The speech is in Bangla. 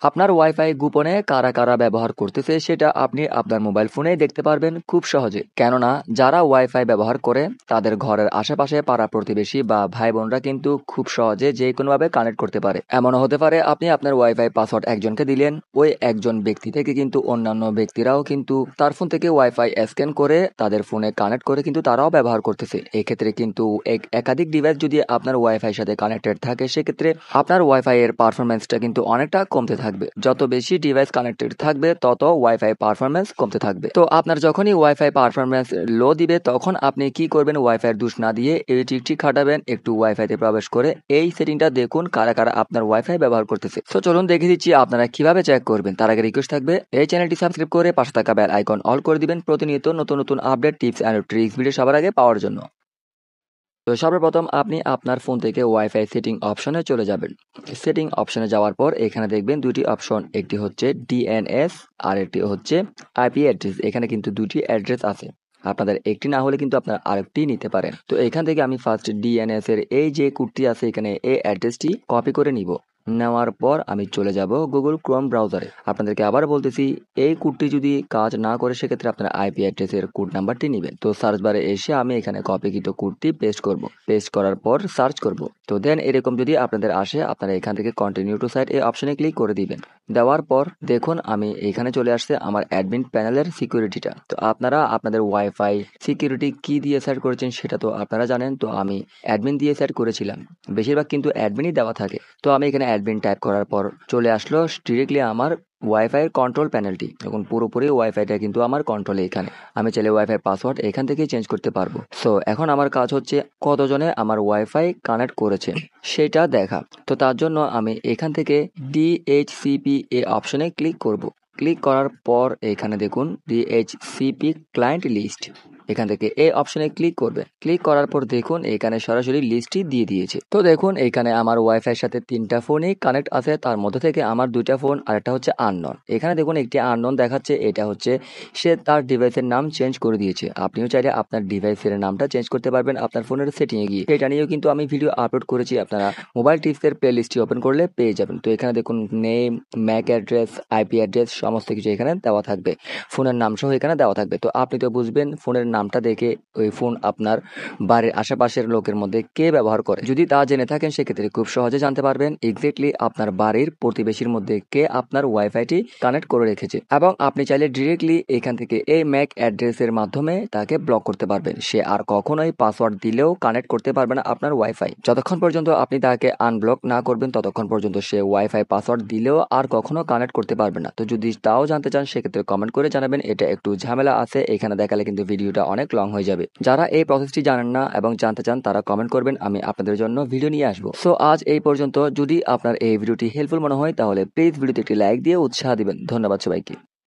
আপনার ওয়াইফাই গোপনে কারা কারা ব্যবহার করতেছে সেটা আপনি আপনার মোবাইল ফোনেই দেখতে পারবেন খুব সহজে। কেননা যারা ওয়াইফাই ব্যবহার করে তাদের ঘরের আশেপাশে পাড়া প্রতিবেশী বা ভাই বোনরা কিন্তু খুব সহজে যে কোনোভাবে কানেক্ট করতে পারে। এমনও হতে পারে আপনি আপনার ওয়াইফাই পাসওয়ার্ড একজনকে দিলেন, ওই একজন ব্যক্তি থেকে কিন্তু অন্যান্য ব্যক্তিরাও কিন্তু তার ফোন থেকে ওয়াইফাই স্ক্যান করে তাদের ফোনে কানেক্ট করে কিন্তু তারাও ব্যবহার করতেছে। এক্ষেত্রে কিন্তু একাধিক ডিভাইস যদি আপনার ওয়াইফাই সাথে কানেক্টেড থাকে সেক্ষেত্রে আপনার ওয়াইফাই এর পারফরমেন্সটা কিন্তু অনেকটা কমতে থাকবে। যত বেশি ডিভাইস কানেক্টেড থাকবে তত ওয়াইফাই পারফরমেন্স কমতে থাকবে। তো আপনার যখনই ওয়াইফাই পারফরমেন্স লো দিবে তখন আপনি কি করবেন, ওয়াইফাই দোষ না দিয়ে এই ট্রিকটি খাটাবেন, একটু ওয়াইফাইতে প্রবেশ করে এই সেটিংটা দেখুন কারা কারা আপনার ওয়াইফাই ব্যবহার করতেছে। তো চলুন দেখে দিচ্ছি আপনারা কিভাবে চেক করবেন। তার আগে রিকোয়েস্ট থাকবে এই চ্যানেলটি সাবস্ক্রাইব করে পাশে থাকা বেল আইকন অল করে দিবেন প্রতিনিয়ত নতুন নতুন update tips and tricks video সবার আগে পাওয়ার জন্য। তো সর্বপ্রথম আপনি আপনার ফোন থেকে ওয়াইফাই সেটিং অপশনে চলে যাবেন। সেটিং অপশনে যাওয়ার পর এখানে দেখবেন দুটি অপশন, একটি হচ্ছে ডিএনএস আর একটি হচ্ছে আইপি অ্যাড্রেস। এখানে কিন্তু দুটি অ্যাড্রেস আছে, আপনাদের একটি না হলে কিন্তু আপনারা আরেকটি নিতে পারেন। তো এখান থেকে আমি ফার্স্ট ডিএনএস এর এই যে কোডটি আছে এখানে এই অ্যাড্রেসটি কপি করে নিব। নেওয়ার পর আমি চলে যাব গুগল ক্রোম ব্রাউজারে। আপনাদেরকে আবার বলতেছি, এই কোডটি যদি কাজ না করে সেক্ষেত্রে আপনারা আইপি অ্যাড্রেসের কোড নাম্বারটি নেবেন। তো সার্চ বারে এসে আমি এখানে কপিকৃত কোডটি পেস্ট করব। পেস্ট করার পর সার্চ করব। তো দেন এরকম যদি আপনাদের আসে আপনারা এখান থেকে কন্টিনিউ টু সাইট এই অপশনে ক্লিক করে দিবেন। দেওয়ার পর দেখুন আমি এখানে চলে আসছে আমার অ্যাডমিন প্যানেলের সিকিউরিটিটা। তো আপনারা আপনাদের ওয়াইফাই সিকিউরিটি কি দিয়ে সেট করেছেন সেটা তো আপনারা জানেন। তো আমি অ্যাডমিন দিয়ে সেট করেছিলাম, বেশিরভাগ কিন্তু অ্যাডমিনই দেওয়া থাকে। তো আমি এখানে অ্যাডমিন টাইপ করার পর চলে আসলো ডিরেক্টলি আমার ওয়াইফাই কন্ট্রোল প্যানেলটি। এখন পুরোপুরি ওয়াইফাইটা কিন্তু আমার কন্ট্রোলে। এখানে আমি চাইলে ওয়াইফাই পাসওয়ার্ড এখান থেকেই চেঞ্জ করতে পারবো। সো এখন আমার কাজ হচ্ছে কতজনে আমার ওয়াইফাই কানেক্ট করেছে সেটা দেখা। তো তার জন্য আমি এখান থেকে ডিএইচসিপি এ অপশনে ক্লিক করব। ক্লিক করার পর এখানে দেখুন ডিএইচসিপি ক্লায়েন্ট লিস্ট, এখান থেকে এই অপশনে ক্লিক করবে। ক্লিক করার পর দেখুন এখানে সরাসরি লিস্টটি দিয়ে দিয়েছে। তো দেখুন এখানে আমার ওয়াইফাই সাথে 3টা ফোনই কানেক্ট আছে, তার মধ্যে থেকে আমার 2টা ফোন আর একটা হচ্ছে আননোন। এখানে দেখুন একটি আননোন দেখাচ্ছে, এটা হচ্ছে সে তার ডিভাইসের নাম চেঞ্জ করে দিয়েছে। আপনিও চাইলে আপনার ডিভাইসের নামটা চেঞ্জ করতে পারবেন আপনার ফোনের সেটিংয়ে গিয়ে। এটা নিয়েও কিন্তু আমি ভিডিও আপলোড করেছি, আপনারা মোবাইল টিপসের প্লে লিস্টটি ওপেন করলে পেয়ে যাবেন। তো এখানে দেখুন name, Mac address, IP address সমস্ত কিছু এখানে দেওয়া থাকবে, ফোনের নাম সহ এখানে দেওয়া থাকবে। তো আপনি তো বুঝবেন ফোনের নামটা দেখে ওই ফোন আপনার বাড়ির আশেপাশের লোকের মধ্যে কে ব্যবহার করে। যদি তা জেনে থাকেন সেক্ষেত্রে খুব সহজে জানতে পারবেন এক্স্যাক্টলি আপনার বাড়ির প্রতিবেশীর মধ্যে কে আপনার ওয়াইফাইটি কানেক্ট করে রেখেছে। এবং আপনি চাইলে ডিরেক্টলি এখান থেকে এই ম্যাক অ্যাড্রেসের মাধ্যমে তাকে ব্লক করতে পারবেন। সে আর কখনোই পাসওয়ার্ড দিলেও কানেক্ট করতে পারবে না আপনার ওয়াইফাই। যতক্ষণ পর্যন্ত আপনি তাকে আনব্লক না করবেন ততক্ষণ পর্যন্ত সে ওয়াইফাই পাসওয়ার্ড দিলেও আর কখনো কানেক্ট করতে পারবে না। তো যদি তাও জানতে চান সেক্ষেত্রে কমেন্ট করে জানাবেন। এটা একটু ঝামেলা আছে, এখানে দেখালে কিন্তু ভিডিওটা অনেক লং হয়ে যাবে। যারা এই প্রসেসটি জানেন না এবং জানতে চান তারা কমেন্ট করবেন, আমি আপনাদের জন্য ভিডিও নিয়ে আসবো। সো আজ এই পর্যন্ত। যদি আপনার এই ভিডিওটি হেল্পফুল মনে হয় তাহলে প্লিজ ভিডিওতে একটি লাইক দিয়ে উৎসাহ দিবেন। ধন্যবাদ সবাইকে।